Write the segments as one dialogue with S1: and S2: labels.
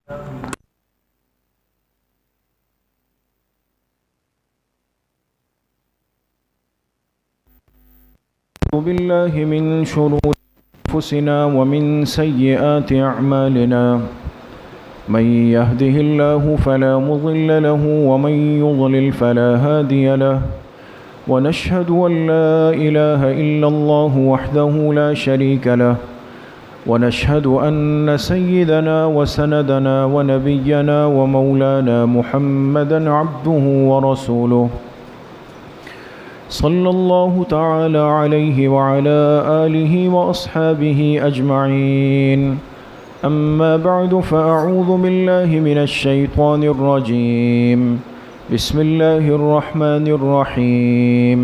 S1: بالله من شرور أنفسنا ومن سيئات أعمالنا من يهده الله فلا مضل له ومن يضلل فلا هادي له ونشهد أن لا إله إلا الله وحده لا شريك له ونشهد أن سيدنا وسندنا ونبينا ومولانا محمدا عبده ورسوله صلى الله تعالى عليه وعلى آله وأصحابه أجمعين أما بعد فأعوذ بالله من الشيطان الرجيم بسم الله الرحمن الرحيم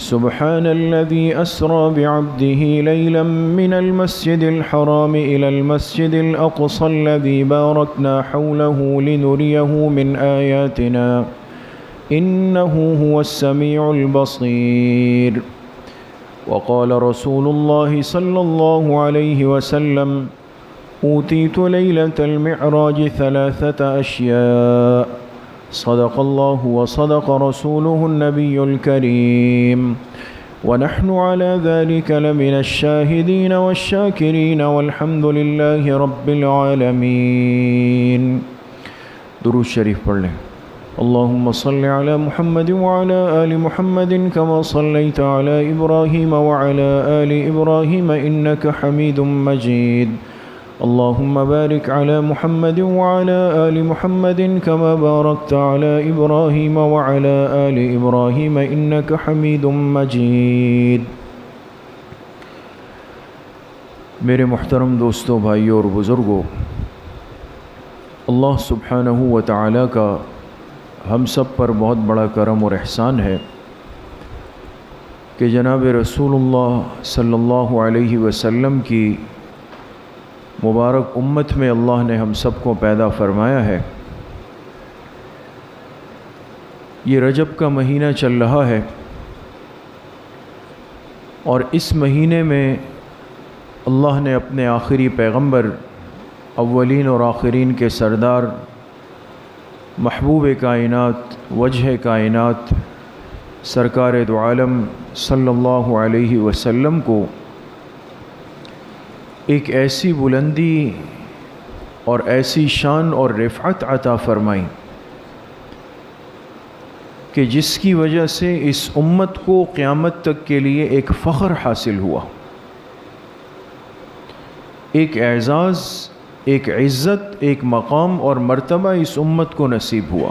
S1: سبحان الذي أسرى بعبده ليلا من المسجد الحرام إلى المسجد الأقصى الذي باركنا حوله لنريه من آياتنا إنه هو السميع البصير وقال رسول الله صلى الله عليه وسلم أوتيت ليلة المعراج 3 أشياء صدق الله وصدق رسوله النبي الكريم ونحن على ذلك لمن الشاهدين والشاكرين والحمد لله رب العالمين. درود شریف پڑھ لیں. اللهم صل على محمد وعلى آل محمد كما صليت على إبراهيم وعلى آل إبراهيم إنك حميد مجيد. اللهم بارك على محمد وعلى آل محمد كما باركت على إبراهيم وعلى آل إبراهيم إنك حميد مجيد. میرے محترم دوستوں، بھائیوں اور بزرگوں، اللہ سبحانہ و تعالی کا ہم سب پر بہت بڑا کرم اور احسان ہے کہ جناب رسول اللہ صلی اللہ علیہ وسلم کی مبارک امت میں اللہ نے ہم سب کو پیدا فرمایا ہے. یہ رجب کا مہینہ چل رہا ہے اور اس مہینے میں اللہ نے اپنے آخری پیغمبر، اولین اور آخرین کے سردار، محبوب کائنات، وجہ کائنات، سرکار دو عالم صلی اللہ علیہ وسلم کو ایک ایسی بلندی اور ایسی شان اور رفعت عطا فرمائی کہ جس کی وجہ سے اس امت کو قیامت تک کے لیے ایک فخر حاصل ہوا، ایک اعزاز، ایک عزت، ایک مقام اور مرتبہ اس امت کو نصیب ہوا.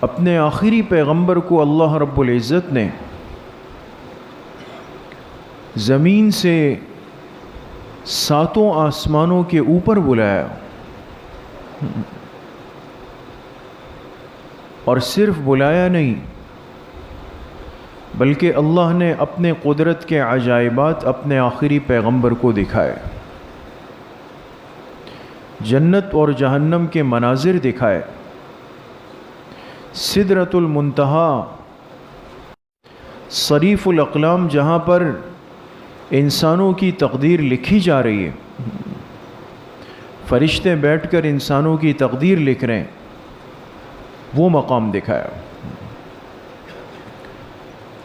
S1: اپنے آخری پیغمبر کو اللہ رب العزت نے زمین سے 7 آسمانوں کے اوپر بلایا اور صرف بلایا نہیں بلکہ اللہ نے اپنے قدرت کے عجائبات اپنے آخری پیغمبر کو دکھائے، جنت اور جہنم کے مناظر دکھائے، سدرۃ المنتہا، صریف الاقلام جہاں پر انسانوں کی تقدیر لکھی جا رہی ہے، فرشتے بیٹھ کر انسانوں کی تقدیر لکھ رہے ہیں، وہ مقام دکھایا.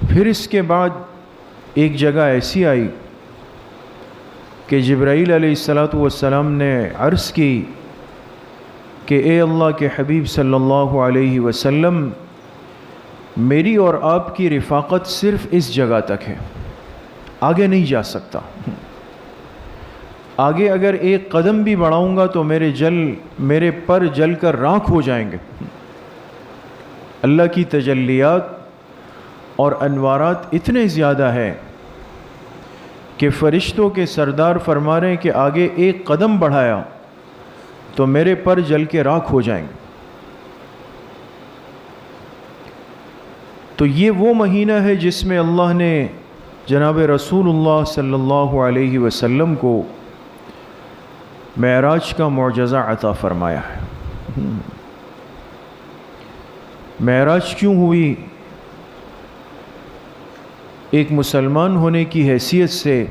S1: پھر اس کے بعد ایک جگہ ایسی آئی کہ جبرائیل علیہ السلام نے عرض کی کہ اے اللہ کے حبیب صلی اللہ علیہ وسلم، میری اور آپ کی رفاقت صرف اس جگہ تک ہے، آگے نہیں جا سکتا. آگے اگر ایک قدم بھی بڑھاؤں گا تو میرے پر جل کر راکھ ہو جائیں گے. اللہ کی تجلیات اور انوارات اتنے زیادہ ہیں کہ فرشتوں کے سردار فرما رہے ہیں کہ آگے ایک قدم بڑھایا تو میرے پر جل کے راکھ ہو جائیں گے. تو یہ وہ مہینہ ہے جس میں اللہ نے جناب رسول اللہ صلی اللہ علیہ وسلم کو معراج کا معجزہ عطا فرمایا ہے. معراج کیوں ہوئی؟ ایک مسلمان ہونے کی حیثیت سے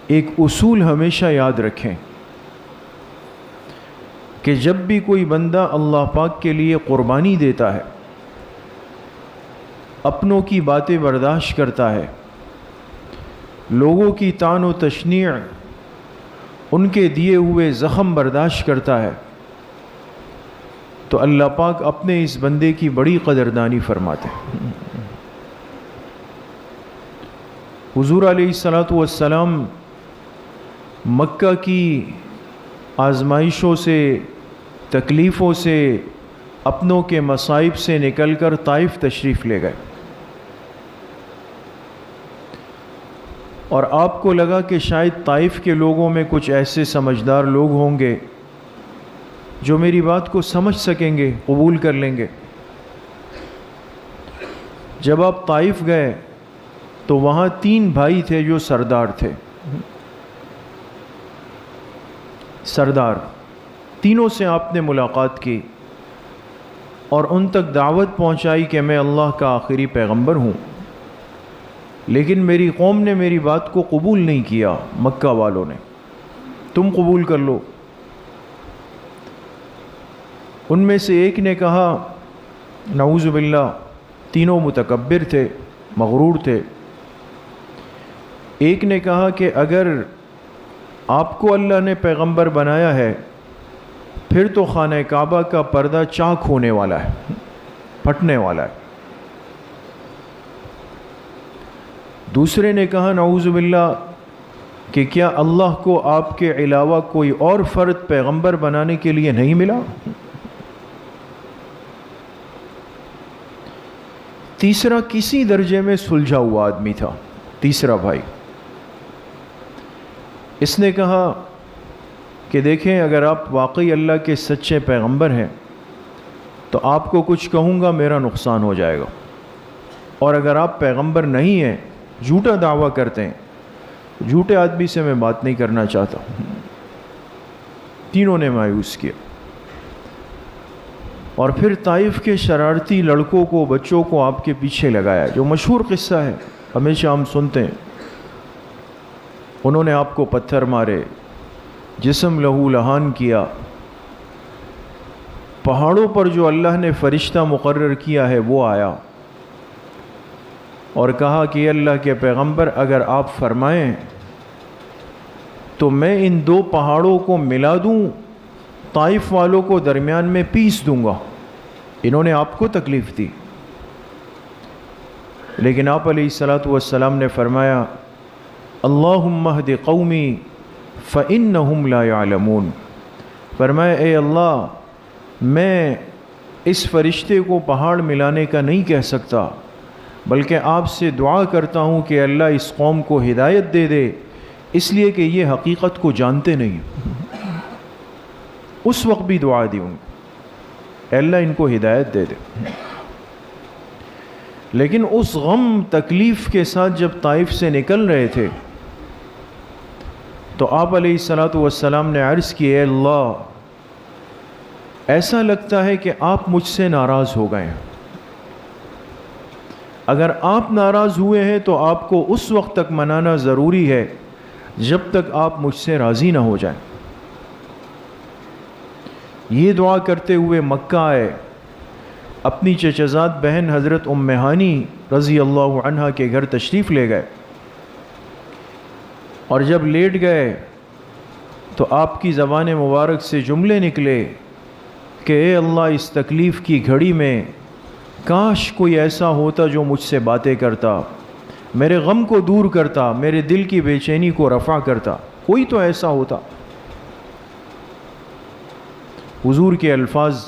S1: ایک اصول ہمیشہ یاد رکھیں کہ جب بھی کوئی بندہ اللہ پاک کے لیے قربانی دیتا ہے، اپنوں کی باتیں برداشت کرتا ہے، لوگوں کی طعن و تشنیع، ان کے دیے ہوئے زخم برداشت کرتا ہے، تو اللہ پاک اپنے اس بندے کی بڑی قدردانی فرماتے ہیں۔ حضور علیہ السلام مکہ کی آزمائشوں سے، تکلیفوں سے، اپنوں کے مصائب سے نکل کر طائف تشریف لے گئے، اور آپ کو لگا کہ شاید طائف کے لوگوں میں کچھ ایسے سمجھدار لوگ ہوں گے جو میری بات کو سمجھ سکیں گے، قبول کر لیں گے۔ جب آپ طائف گئے تو وہاں 3 بھائی تھے جو سردار تھے، سردار، تینوں سے آپ نے ملاقات کی اور ان تک دعوت پہنچائی کہ میں اللہ کا آخری پیغمبر ہوں، لیکن میری قوم نے میری بات کو قبول نہیں کیا، مکہ والوں نے، تم قبول کر لو۔ ان میں سے ایک نے کہا، نعوذ باللہ، تینوں متکبر تھے، مغرور تھے، ایک نے کہا کہ اگر آپ کو اللہ نے پیغمبر بنایا ہے پھر تو خانہ کعبہ کا پردہ چاک ہونے والا ہے، پھٹنے والا ہے۔ دوسرے نے کہا، نعوذ باللہ، کہ کیا اللہ کو آپ کے علاوہ کوئی اور فرد پیغمبر بنانے کے لیے نہیں ملا؟ تیسرا کسی درجے میں سلجھا ہوا آدمی تھا، تیسرا بھائی، اس نے کہا کہ دیکھیں، اگر آپ واقعی اللہ کے سچے پیغمبر ہیں تو آپ کو کچھ کہوں گا میرا نقصان ہو جائے گا، اور اگر آپ پیغمبر نہیں ہیں، جھوٹا دعویٰ کرتے ہیں، جھوٹے آدمی سے میں بات نہیں کرنا چاہتا۔ تینوں نے مایوس کیا، اور پھر طائف کے شرارتی لڑکوں کو، بچوں کو آپ کے پیچھے لگایا، جو مشہور قصہ ہے، ہمیشہ ہم سنتے ہیں۔ انہوں نے آپ کو پتھر مارے، جسم لہو لہان کیا، پہاڑوں پر جو اللہ نے فرشتہ مقرر کیا ہے وہ آیا اور کہا کہ اللہ کے پیغمبر، اگر آپ فرمائیں تو میں ان 2 پہاڑوں کو ملا دوں، طائف والوں کو درمیان میں پیس دوں گا۔ انہوں نے آپ کو تکلیف دی، لیکن آپ علیہ السلام نے فرمایا، اللہم اہد قومی فإنہم لا يعلمون، فرمایا اے اللہ، میں اس فرشتے کو پہاڑ ملانے کا نہیں کہہ سکتا، بلکہ آپ سے دعا کرتا ہوں کہ اللہ اس قوم کو ہدایت دے دے، اس لیے کہ یہ حقیقت کو جانتے نہیں۔ اس وقت بھی دعا دی ان کو، اے اللہ ان کو ہدایت دے دے۔ لیکن اس غم تکلیف کے ساتھ جب طائف سے نکل رہے تھے تو آپ علیہ السلام نے عرض کی، اے اللہ، ایسا لگتا ہے کہ آپ مجھ سے ناراض ہو گئے ہیں۔ اگر آپ ناراض ہوئے ہیں تو آپ کو اس وقت تک منانا ضروری ہے جب تک آپ مجھ سے راضی نہ ہو جائیں۔ یہ دعا کرتے ہوئے مکہ آئے، اپنی چچزاد بہن حضرت ام ہانی رضی اللہ عنہا کے گھر تشریف لے گئے، اور جب لیٹ گئے تو آپ کی زبان مبارک سے جملے نکلے کہ اے اللہ، اس تکلیف کی گھڑی میں کاش کوئی ایسا ہوتا جو مجھ سے باتیں کرتا، میرے غم کو دور کرتا، میرے دل کی بے چینی کو رفع کرتا، کوئی تو ایسا ہوتا۔ حضور کے الفاظ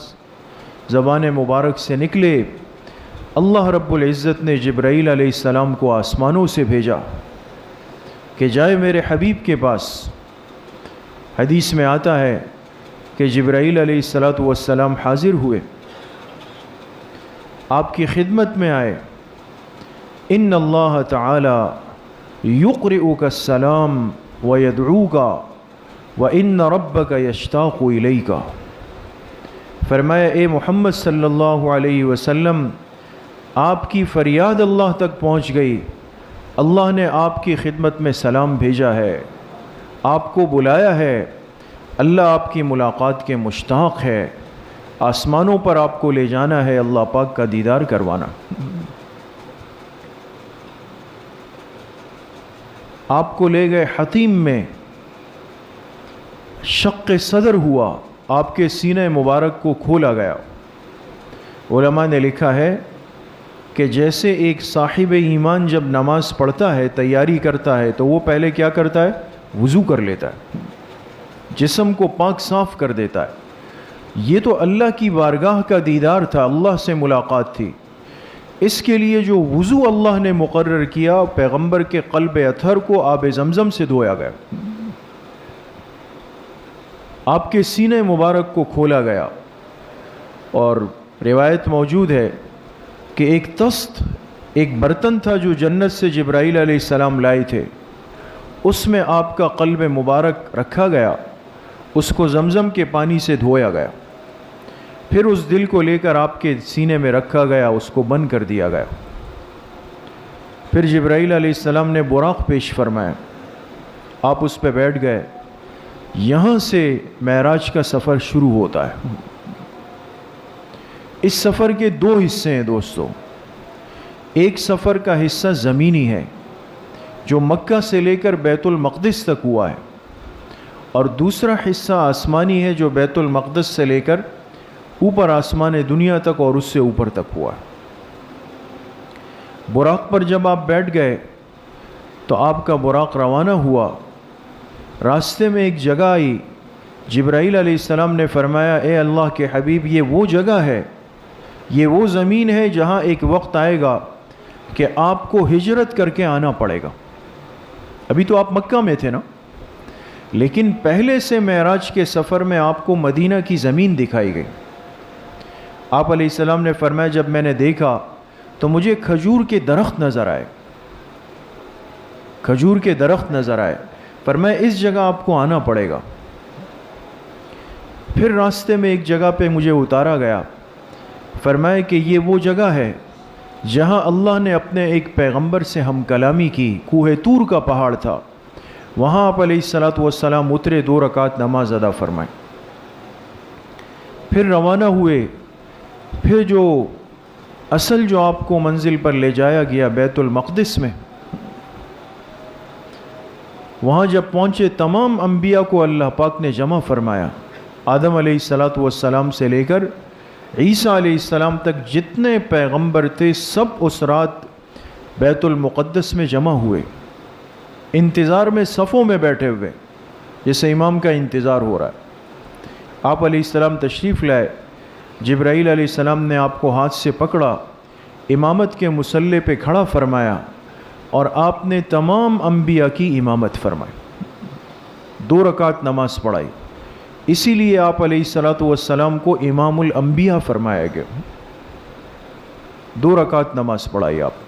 S1: زبان مبارک سے نکلے، اللہ رب العزت نے جبرائیل علیہ السلام کو آسمانوں سے بھیجا کہ جائے میرے حبیب کے پاس۔ حدیث میں آتا ہے کہ جبرائیل علیہ السلام حاضر ہوئے، آپ کی خدمت میں آئے، ان اللہ تعالی یقرئک السلام ویدعوک وان ربک یشتاق الیک، فرمایا اے محمد صلی اللہ علیہ وسلم، آپ کی فریاد اللہ تک پہنچ گئی، اللہ نے آپ کی خدمت میں سلام بھیجا ہے، آپ کو بلایا ہے، اللہ آپ کی ملاقات کے مشتاق ہے، آسمانوں پر آپ کو لے جانا ہے، اللہ پاک کا دیدار کروانا۔ آپ کو لے گئے حتیم میں، شق صدر ہوا، آپ کے سینہ مبارک کو کھولا گیا۔ علماء نے لکھا ہے کہ جیسے ایک صاحب ایمان جب نماز پڑھتا ہے، تیاری کرتا ہے، تو وہ پہلے کیا کرتا ہے؟ وضو کر لیتا ہے، جسم کو پاک صاف کر دیتا ہے۔ یہ تو اللہ کی بارگاہ کا دیدار تھا، اللہ سے ملاقات تھی۔ اس کے لیے جو وضو اللہ نے مقرر کیا، پیغمبر کے قلب اطہر کو آب زمزم سے دھویا گیا، آپ کے سینے مبارک کو کھولا گیا، اور روایت موجود ہے کہ ایک طست، ایک برتن تھا جو جنت سے جبرائیل علیہ السلام لائے تھے، اس میں آپ کا قلب مبارک رکھا گیا، اس کو زمزم کے پانی سے دھویا گیا، پھر اس دل کو لے کر آپ کے سینے میں رکھا گیا، اس کو بند کر دیا گیا۔ پھر جبرائیل علیہ السلام نے براق پیش فرمایا، آپ اس پہ بیٹھ گئے۔ یہاں سے معراج کا سفر شروع ہوتا ہے۔ اس سفر کے دو حصے ہیں دوستو۔ ایک سفر کا حصہ زمینی ہے جو مکہ سے لے کر بیت المقدس تک ہوا ہے، اور دوسرا حصہ آسمانی ہے جو بیت المقدس سے لے کر اوپر آسمان دنیا تک اور اس سے اوپر تک ہوا ہے۔ براق پر جب آپ بیٹھ گئے تو آپ کا براق روانہ ہوا۔ راستے میں ایک جگہ آئی، جبرائیل علیہ السلام نے فرمایا، اے اللہ کے حبیب، یہ وہ جگہ ہے، یہ وہ زمین ہے جہاں ایک وقت آئے گا کہ آپ کو ہجرت کر کے آنا پڑے گا۔ ابھی تو آپ مکہ میں تھے نا، لیکن پہلے سے معراج کے سفر میں آپ کو مدینہ کی زمین دکھائی گئی۔ آپ علیہ السلام نے فرمایا، جب میں نے دیکھا تو مجھے کھجور کے درخت نظر آئے، کھجور کے درخت نظر آئے، فرمایا اس جگہ آپ کو آنا پڑے گا۔ پھر راستے میں ایک جگہ پہ مجھے اتارا گیا، فرمایا کہ یہ وہ جگہ ہے جہاں اللہ نے اپنے ایک پیغمبر سے ہم کلامی کی، کوہ طور کا پہاڑ تھا، وہاں آپ علیہ السلام اترے، 2 رکعت نماز ادا فرمائے، پھر روانہ ہوئے۔ پھر جو آپ کو منزل پر لے جایا گیا بیت المقدس میں، وہاں جب پہنچے تمام انبیاء کو اللہ پاک نے جمع فرمایا، آدم علیہ السلام سے لے کر عیسیٰ علیہ السلام تک جتنے پیغمبر تھے سب اس رات بیت المقدس میں جمع ہوئے، انتظار میں صفوں میں بیٹھے ہوئے، جیسے امام کا انتظار ہو رہا ہے۔ آپ علیہ السلام تشریف لائے، جبرائیل علیہ السلام نے آپ کو ہاتھ سے پکڑا، امامت کے مصلی پہ کھڑا فرمایا، اور آپ نے تمام انبیاء کی امامت فرمائی، 2 رکعت نماز پڑھائی۔ اسی لیے آپ علیہ السلام کو امام الانبیاء فرمایا گیا، 2 رکعت نماز پڑھائی آپ۔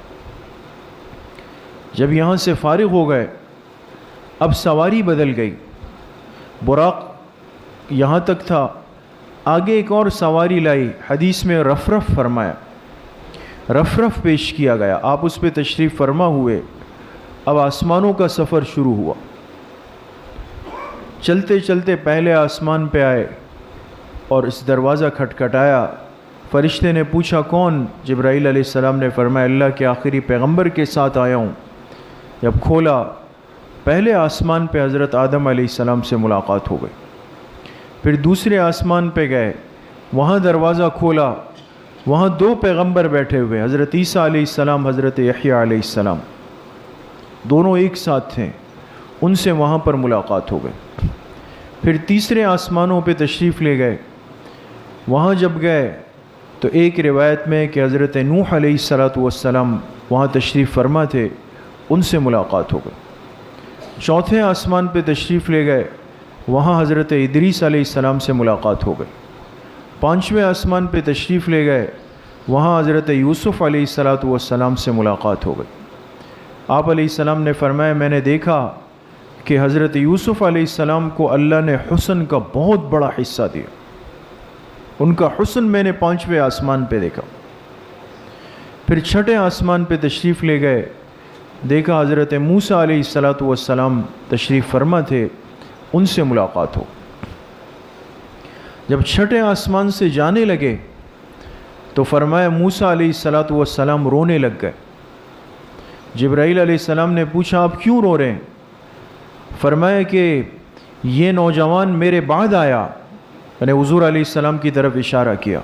S1: جب یہاں سے فارغ ہو گئے، اب سواری بدل گئی، براق یہاں تک تھا، آگے ایک اور سواری لائی، حدیث میں رفرف فرمایا، رفرف پیش کیا گیا، آپ اس پہ تشریف فرما ہوئے۔ اب آسمانوں کا سفر شروع ہوا، چلتے چلتے پہلے آسمان پہ آئے اور اس دروازہ کھٹکھٹایا، فرشتے نے پوچھا کون؟ جبرائیل علیہ السلام نے فرمایا اللہ کے آخری پیغمبر کے ساتھ آیا ہوں۔ جب کھولا، پہلے آسمان پہ حضرت آدم علیہ السلام سے ملاقات ہو گئی، پھر دوسرے آسمان پہ گئے، وہاں دروازہ کھولا، وہاں 2 پیغمبر بیٹھے ہوئے، حضرت عیسیٰ علیہ السلام، حضرت یحییٰ علیہ السلام، دونوں ایک ساتھ تھے، ان سے وہاں پر ملاقات ہو گئی۔ پھر تیسرے آسمانوں پہ تشریف لے گئے، وہاں جب گئے تو ایک روایت میں کہ حضرت نوح علیہ السلام وہاں تشریف فرما تھے، ان سے ملاقات ہو گئی۔ چوتھے آسمان پہ تشریف لے گئے، وہاں حضرت ادریس علیہ السلام سے ملاقات ہو گئی۔ 5ویں آسمان پہ تشریف لے گئے، وہاں حضرت یوسف علیہ السلام سے ملاقات ہو گئی۔ آپ علیہ السلام نے فرمایا میں نے دیکھا کہ حضرت یوسف علیہ السلام کو اللہ نے حسن کا بہت بڑا حصہ دیا، ان کا حسن میں نے 5ویں آسمان پہ دیکھا۔ پھر 6ٹھے آسمان پہ تشریف لے گئے، دیکھا حضرت موسیٰ علیہ السلام تشریف فرما تھے، ان سے ملاقات ہو۔ جب چھٹے آسمان سے جانے لگے تو فرمایا موسیٰ علیہ السلام رونے لگ گئے۔ جبرائیل علیہ السلام نے پوچھا آپ کیوں رو رہے ہیں؟ فرمایا کہ یہ نوجوان میرے بعد آیا، میں نے حضور علیہ السلام کی طرف اشارہ کیا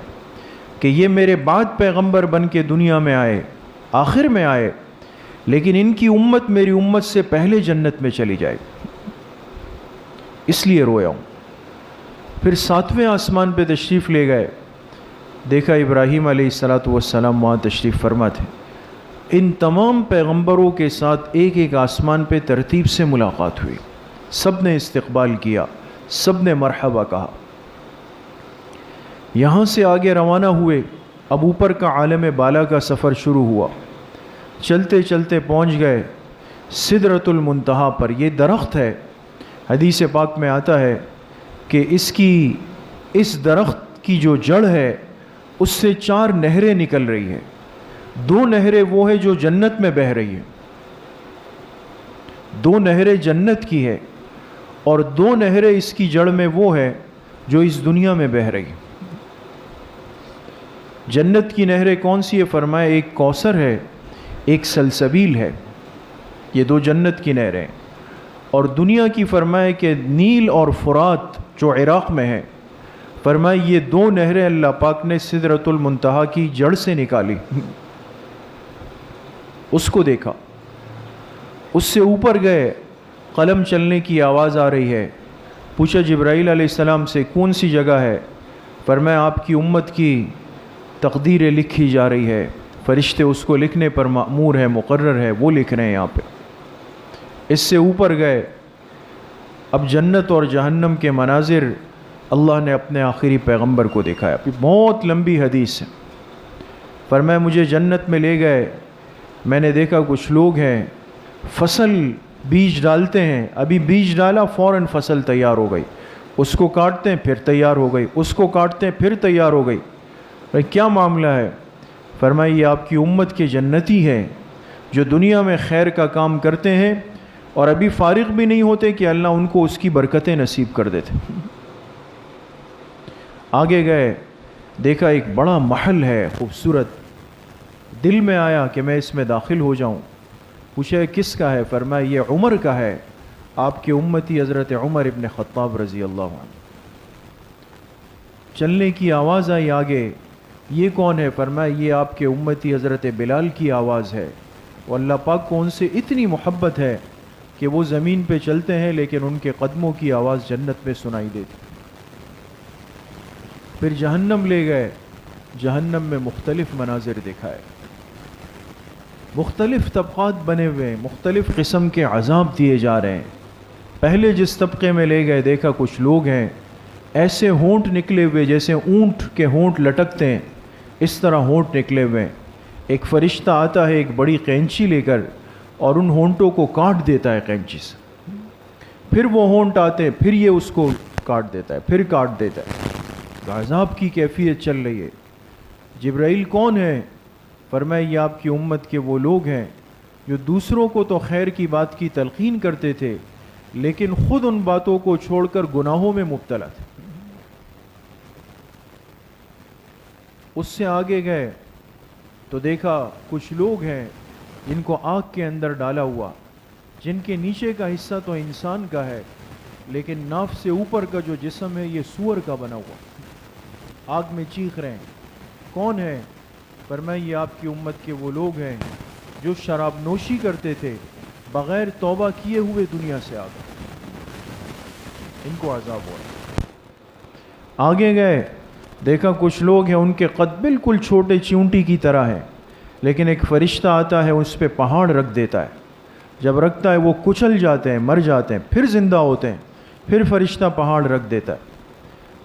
S1: کہ یہ میرے بعد پیغمبر بن کے دنیا میں آئے، آخر میں آئے، لیکن ان کی امت میری امت سے پہلے جنت میں چلی جائے، اس لیے رویا ہوں۔ پھر 7ویں آسمان پہ تشریف لے گئے، دیکھا ابراہیم علیہ السلام وہاں تشریف فرما تھے۔ ان تمام پیغمبروں کے ساتھ ایک ایک آسمان پہ ترتیب سے ملاقات ہوئی، سب نے استقبال کیا، سب نے مرحبا کہا۔ یہاں سے آگے روانہ ہوئے، اب اوپر کا عالم بالا کا سفر شروع ہوا، چلتے چلتے پہنچ گئے سدرۃ المنتہا پر۔ یہ درخت ہے، حدیث پاک میں آتا ہے کہ اس درخت کی جو جڑ ہے اس سے 4 نہریں نکل رہی ہیں۔ 2 نہریں وہ ہے جو جنت میں بہہ رہی ہیں، 2 نہریں جنت کی ہے، اور 2 نہریں اس کی جڑ میں وہ ہے جو اس دنیا میں بہہ رہی ہیں۔ جنت کی نہریں کون سی ہے؟ فرمایا ایک کوثر ہے، ایک سلسبیل ہے، یہ 2 جنت کی نہریں۔ اور دنیا کی فرمایا کہ نیل اور فرات جو عراق میں ہے، فرمایا یہ 2 نہریں اللہ پاک نے سدرۃ المنتہا کی جڑ سے نکالی، اس کو دیکھا، اس سے اوپر گئے، قلم چلنے کی آواز آ رہی ہے۔ پوچھا جبرائیل علیہ السلام سے کون سی جگہ ہے؟ فرمایا آپ کی امت کی تقدیریں لکھی جا رہی ہے، فرشتے اس کو لکھنے پر مأمور ہے، مقرر ہے، وہ لکھ رہے ہیں یہاں پہ۔ اس سے اوپر گئے، اب جنت اور جہنم کے مناظر اللہ نے اپنے آخری پیغمبر کو دکھایا۔ بہت لمبی حدیث ہے۔ فرمایا مجھے جنت میں لے گئے، میں نے دیکھا کچھ لوگ ہیں فصل بیج ڈالتے ہیں، ابھی بیج ڈالا فوراً فصل تیار ہو گئی، اس کو کاٹتے ہیں پھر تیار ہو گئی، اس کو کاٹتے ہیں پھر تیار ہو گئی۔ کیا معاملہ ہے؟ فرمایا یہ آپ کی امت کے جنتی ہیں جو دنیا میں خیر کا کام کرتے ہیں اور ابھی فارغ بھی نہیں ہوتے کہ اللہ ان کو اس کی برکتیں نصیب کر دیتے۔ آگے گئے، دیکھا ایک بڑا محل ہے خوبصورت، دل میں آیا کہ میں اس میں داخل ہو جاؤں۔ پوچھا کس کا ہے؟ فرمایا یہ عمر کا ہے، آپ کے امتی حضرت عمر ابن خطاب رضی اللہ عنہ۔ چلنے کی آواز آئی آگے، یہ کون ہے؟ فرمایا یہ آپ کے امتی حضرت بلال کی آواز ہے، وہ اللہ پاک کو ان سے اتنی محبت ہے کہ وہ زمین پہ چلتے ہیں لیکن ان کے قدموں کی آواز جنت میں سنائی دیتی۔ پھر جہنم لے گئے، جہنم میں مختلف مناظر دکھائے، مختلف طبقات بنے ہوئے ہیں، مختلف قسم کے عذاب دیے جا رہے ہیں۔ پہلے جس طبقے میں لے گئے دیکھا کچھ لوگ ہیں ایسے ہونٹ نکلے ہوئے جیسے اونٹ کے ہونٹ لٹکتے ہیں، اس طرح ہونٹ نکلے ہوئے ہیں۔ ایک فرشتہ آتا ہے ایک بڑی قینچی لے کر اور ان ہونٹوں کو کاٹ دیتا ہے قینچی سے، پھر وہ ہونٹ آتے ہیں، پھر یہ اس کو کاٹ دیتا ہے، پھر کاٹ دیتا ہے۔ عذاب کی کیفیت چل رہی ہے۔ جبرائیل کون ہے؟ فرمایا یہ آپ کی امت کے وہ لوگ ہیں جو دوسروں کو تو خیر کی بات کی تلقین کرتے تھے لیکن خود ان باتوں کو چھوڑ کر گناہوں میں مبتلا تھے۔ اس سے آگے گئے تو دیکھا کچھ لوگ ہیں جن کو آگ کے اندر ڈالا ہوا، جن کے نیچے کا حصہ تو انسان کا ہے لیکن ناف سے اوپر کا جو جسم ہے یہ سور کا بنا ہوا، آگ میں چیخ رہے ہیں۔ کون ہے؟ فرمایا یہ آپ کی امت کے وہ لوگ ہیں جو شراب نوشی کرتے تھے، بغیر توبہ کیے ہوئے دنیا سے آ گئے، ان کو عذاب ہوا۔ آگے گئے دیکھا کچھ لوگ ہیں ان کے قد بالکل چھوٹے چیونٹی کی طرح ہے، لیکن ایک فرشتہ آتا ہے اس پہ پہاڑ رکھ دیتا ہے، جب رکھتا ہے وہ کچل جاتے ہیں، مر جاتے ہیں، پھر زندہ ہوتے ہیں، پھر فرشتہ پہاڑ رکھ دیتا ہے۔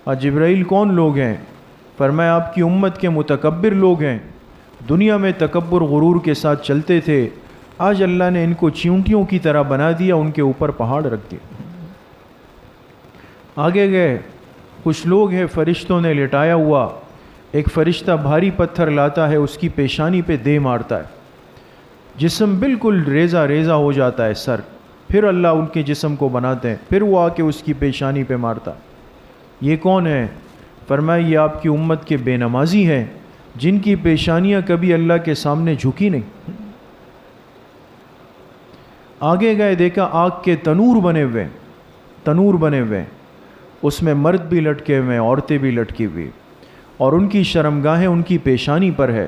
S1: اور جبرائیل کون لوگ ہیں؟ فرمایا آپ کی امت کے متکبر لوگ ہیں، دنیا میں تکبر غرور کے ساتھ چلتے تھے، آج اللہ نے ان کو چیونٹیوں کی طرح بنا دیا، ان کے اوپر پہاڑ رکھ دیا۔ آگے گئے کچھ لوگ ہیں فرشتوں نے لٹایا ہوا، ایک فرشتہ بھاری پتھر لاتا ہے اس کی پیشانی پہ دے مارتا ہے، جسم بالکل ریزہ ریزہ ہو جاتا ہے سر، پھر اللہ ان کے جسم کو بناتے ہیں، پھر وہ آ کے اس کی پیشانی پہ مارتا۔ یہ کون ہے؟ فرمایا یہ آپ کی امت کے بے نمازی ہیں جن کی پیشانیاں کبھی اللہ کے سامنے جھکی نہیں۔ آگے گئے دیکھا آگ کے تنور بنے ہوئے، اس میں مرد بھی لٹکے ہوئے، عورتیں بھی لٹکی ہوئی، اور ان کی شرمگاہیں ان کی پیشانی پر ہے،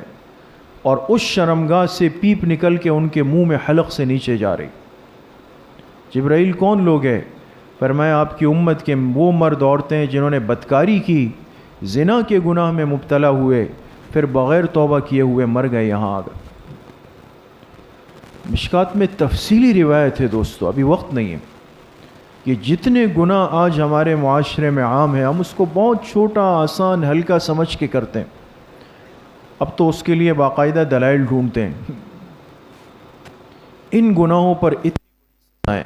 S1: اور اس شرمگاہ سے پیپ نکل کے ان کے منہ میں حلق سے نیچے جا رہی۔ جبرائیل کون لوگ ہیں؟ فرمایا آپ کی امت کے وہ مرد عورتیں جنہوں نے بدکاری کی، زنا کے گناہ میں مبتلا ہوئے، پھر بغیر توبہ کیے ہوئے مر گئے یہاں آ گئے۔ مشکات میں تفصیلی روایت ہے دوستو، ابھی وقت نہیں ہے کہ جتنے گناہ آج ہمارے معاشرے میں عام ہیں ہم اس کو بہت چھوٹا، آسان، ہلکا سمجھ کے کرتے ہیں۔ اب تو اس کے لیے باقاعدہ دلائل ڈھونڈتے ہیں۔ ان گناہوں پر اتنا ہے۔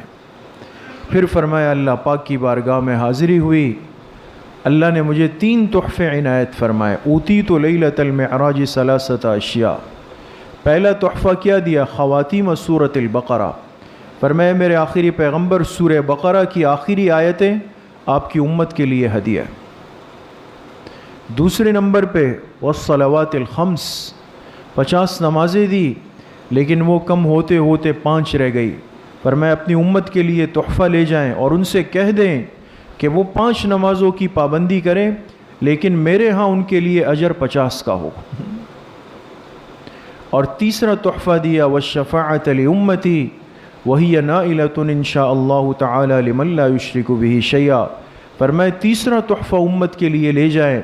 S1: پھر فرمایا اللہ پاک کی بارگاہ میں حاضری ہوئی، اللہ نے مجھے 3 تحفے عنایت فرمائے۔ اوتیت لیلۃ المعراج 3 اشیاء۔ پہلا تحفہ کیا دیا؟ خواتیم سورۃ البقرہ۔ فرمایا میرے آخری پیغمبر سورہ بقرہ کی آخری آیتیں آپ کی امت کے لیے ہدیہ۔ دوسرے نمبر پہ والصلوات الخمس، 50 نمازیں دی، لیکن وہ کم ہوتے ہوتے 5 رہ گئی۔ فرمایا اپنی امت کے لیے تحفہ لے جائیں اور ان سے کہہ دیں کہ وہ 5 نمازوں کی پابندی کریں، لیکن میرے ہاں ان کے لیے اجر 50 کا ہو۔ اور تیسرا تحفہ دیا والشفاعۃ لامتی وہی نائلۃ ان شاء اللہ تعالی لمن لا یشرک بہ شیئا۔ فرمایا تیسرا تحفہ امت کے لیے لے جائیں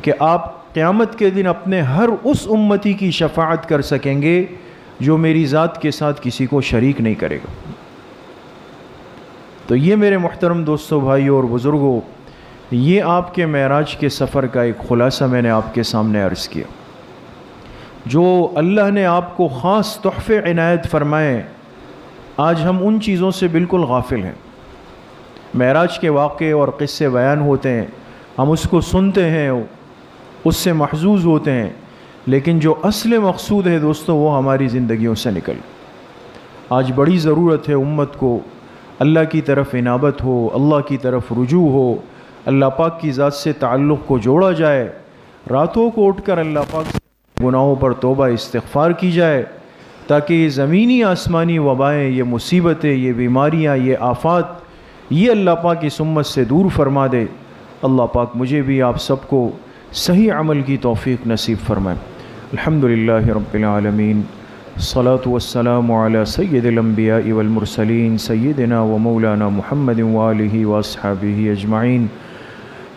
S1: کہ آپ قیامت کے دن اپنے ہر اس امتی کی شفاعت کر سکیں گے جو میری ذات کے ساتھ کسی کو شریک نہیں کرے گا۔ تو یہ میرے محترم دوستوں، بھائیوں اور بزرگوں، یہ آپ کے معراج کے سفر کا ایک خلاصہ میں نے آپ کے سامنے عرض کیا۔ جو اللہ نے آپ کو خاص تحفے عنایت فرمائے، آج ہم ان چیزوں سے بالکل غافل ہیں۔ معراج کے واقعے اور قصے بیان ہوتے ہیں، ہم اس کو سنتے ہیں، اس سے محظوظ ہوتے ہیں، لیکن جو اصل مقصود ہے دوستو وہ ہماری زندگیوں سے نکل۔ آج بڑی ضرورت ہے امت کو اللہ کی طرف انابت ہو، اللہ کی طرف رجوع ہو، اللہ پاک کی ذات سے تعلق کو جوڑا جائے، راتوں کو اٹھ کر اللہ پاک سے گناہوں پر توبہ استغفار کی جائے، تاکہ یہ زمینی آسمانی وبائیں، یہ مصیبتیں، یہ بیماریاں، یہ آفات، یہ اللہ پاک اس امت سے دور فرما دے۔ اللہ پاک مجھے بھی آپ سب کو صحیح عمل کی توفیق نصیب فرمائے۔ الحمدللہ رب العالمین، الصلاة والسلام علی سید الانبیاء والمرسلین سیدنا و مولانا محمد وآلہ واصحابہ اجمعین۔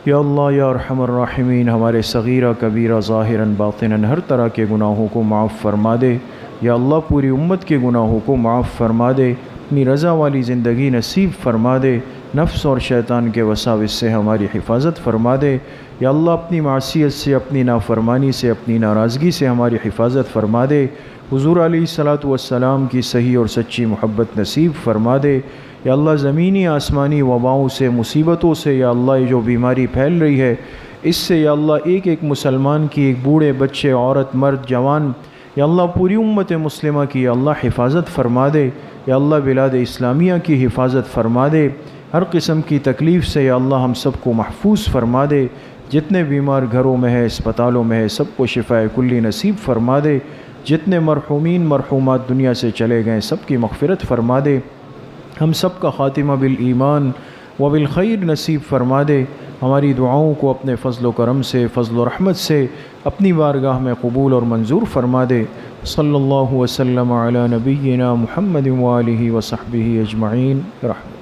S1: یا اللہ یا ارحم الراحمین، ہمارے صغیرہ کبیرہ ظاہراً باطناً ہر طرح کے گناہوں کو معاف فرما دے۔ یا اللہ پوری امت کے گناہوں کو معاف فرما دے، اپنی رضا والی زندگی نصیب فرما دے، نفس اور شیطان کے وساوس سے ہماری حفاظت فرما دے۔ یا اللہ اپنی معصیت سے، اپنی نافرمانی سے، اپنی ناراضگی سے ہماری حفاظت فرما دے۔ حضور علیہ الصلاۃ والسلام کی صحیح اور سچی محبت نصیب فرما دے۔ یا اللہ زمینی آسمانی وباؤں سے، مصیبتوں سے، یا اللہ یہ جو بیماری پھیل رہی ہے اس سے یا اللہ ایک ایک مسلمان کی، ایک بوڑھے، بچے، عورت، مرد، جوان، یا اللہ پوری امت مسلمہ کی یا اللہ حفاظت فرما دے۔ یا اللہ بلاد اسلامیہ کی حفاظت فرما دے، ہر قسم کی تکلیف سے یا اللہ ہم سب کو محفوظ فرما دے۔ جتنے بیمار گھروں میں ہے، اسپتالوں میں ہے، سب کو شفاء کلی نصیب فرما دے۔ جتنے مرحومین مرحومات دنیا سے چلے گئے سب کی مغفرت فرما دے۔ ہم سب کا خاتمہ بالایمان و بالخیر نصیب فرما دے۔ ہماری دعاؤں کو اپنے فضل و کرم سے، فضل و رحمت سے اپنی بارگاہ میں قبول اور منظور فرما دے۔ صلی اللہ وسلم علی نبینا محمد و آلہ و صحبہ اجمعین۔ رحمت